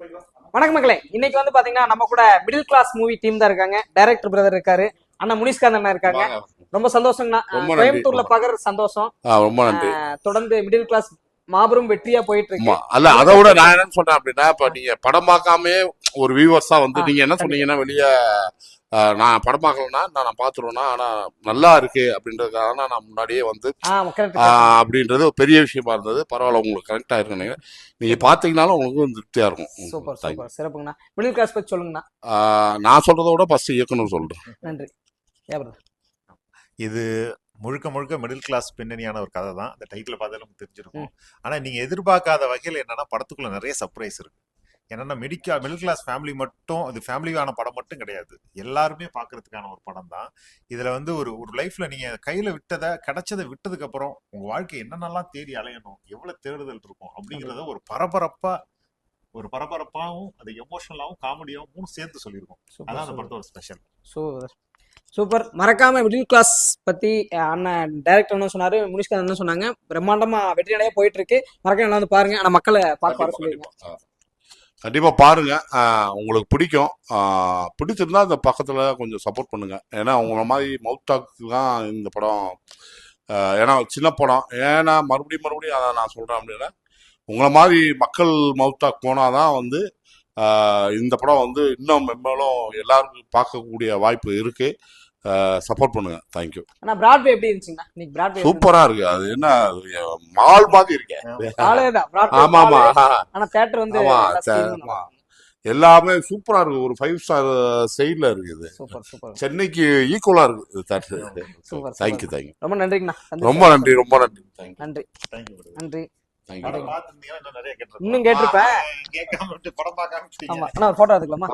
வணக்கம் மக்களே, இன்னைக்கு வந்து பாத்தீங்கன்னா நம்ம கூட மிடில் கிளாஸ் மூவி டீம் தான் இருக்காங்க. டைரக்டர் பிரதர் இருக்காரு, அண்ணா முனிஷ்காந்த் அண்ணா இருக்காங்க. ரொம்ப சந்தோஷம்ண்ணா, கோயம்புத்தூர்ல பாக்குறது சந்தோஷம். ரொம்ப நன்றி. தொடர்ந்து மிடில் கிளாஸ் மாபெரும் வெற்றியா போயிட்டு இருக்கு. அல்ல அதை விட நான் என்ன சொல்றேன் அப்படின்னா, இப்ப நீங்க படம் பார்க்காம ஒரு வியூவர்ஸா வந்து நீங்க என்ன சொன்னீங்கன்னா, வெளியே நான் படம் பார்க்கலன்னா நான் பார்த்துருவேன்னா, ஆனா நல்லா இருக்கு அப்படின்றதுக்காக நான் முன்னாடியே வந்து அப்படின்றது ஒரு பெரிய விஷயமா இருந்தது. பரவாயில்ல, உங்களுக்கு கரெக்ட் ஆயிருக்குன்னு நீங்க பாத்தீங்கன்னாலும் உங்களுக்கு திருப்தியா இருக்கும். சூப்பர் சூப்பர், சிறப்புங்கண்ணா. மிடில் கிளாஸ் பத்தி சொல்லுங்கண்ணா. நான் சொல்றதை விட ஃபர்ஸ்ட் இயக்குனர் சொல்றேன். நன்றி. இது முழுக்க முழுக்க மிடில் கிளாஸ் பின்னணியான ஒரு கதை தான். அந்த டைட்டில் பார்த்தாலும் நமக்கு தெரிஞ்சிருக்கும். ஆனா நீங்க எதிர்பார்க்காத வகையில் என்னன்னா, படத்துக்குள்ள நிறைய சர்ப்ரைஸ் இருக்கு. என்னன்னா, மிடில் கிளாஸ் ஃபேமிலி மட்டும், அது ஃபேமிலியான படம் மட்டும் கிடையாது, எல்லாருமே பாக்குறதுக்கான ஒரு படம் தான். இதுல வந்து ஒரு லைஃப்ல நீங்க கையில கிடைச்சதை விட்டதுக்கு அப்புறம் உங்க வாழ்க்கை என்னென்னலாம் தேடி அலையணும், எவ்வளவு தேடுதல் இருக்கும் அப்படிங்கறத ஒரு பரபரப்பாவும் அது எமோஷனலாவும் காமெடியாவும் மூணு சேர்த்து சொல்லியிருக்கோம். அதான் அந்த படத்தோட ஸ்பெஷல். சூப்பர். மறக்காம மிடில் கிளாஸ் பத்தி அண்ணன் டைரக்டர் என்ன சொன்னாரு, முனிஷ்காந்த் என்ன சொன்னாங்க, பிரம்மாண்டமா வெற்றி நடையா போயிட்டு இருக்கு. மறக்காம வந்து பாருங்க. ஆனா மக்களை பார்க்க சொல்லிருக்கோம். கண்டிப்பா பாருங்க, உங்களுக்கு பிடிக்கும். பிடிச்சிருந்தா அந்த பக்கத்துல கொஞ்சம் சப்போர்ட் பண்ணுங்க. ஏன்னா உங்களை மாதிரி மவுத் டாக்கு தான் இந்த படம். ஏன்னா சின்ன படம், ஏன்னா மறுபடியும் அதை நான் சொல்றேன் அப்படின்னா, உங்களை மாதிரி மக்கள் மவுத் டாக் போனாதான் வந்து இந்த படம் வந்து இன்னும் மென்மேலும் எல்லாருக்கும் பார்க்கக்கூடிய வாய்ப்பு இருக்கு. சப்போர்ட் பண்ணுங்க. தேங்க்யூ. ஆனா பிராட்வே எப்படி இருந்துச்சுங்க? நீங்க பிராட்வே சூப்பரா இருக்கு. அது என்ன மால் மாதிரி இருக்கேன். ஆமா ஆமா. ஆனா தியேட்டர் வந்து எல்லாமே சூப்பரா இருக்கு. ஒரு 5 ஸ்டார் சைடுல இருக்குது. சென்னைக்கு ஈக்குவலா இருக்கு தியேட்டர். தேங்க்யூ. ரொம்ப நன்றிங்கண்ணா. ரொம்ப நன்றி. நன்றி. நன்றி. இன்னும் கேட்டிருப்பேன். போட்டோ எடுத்துக்கலாமா?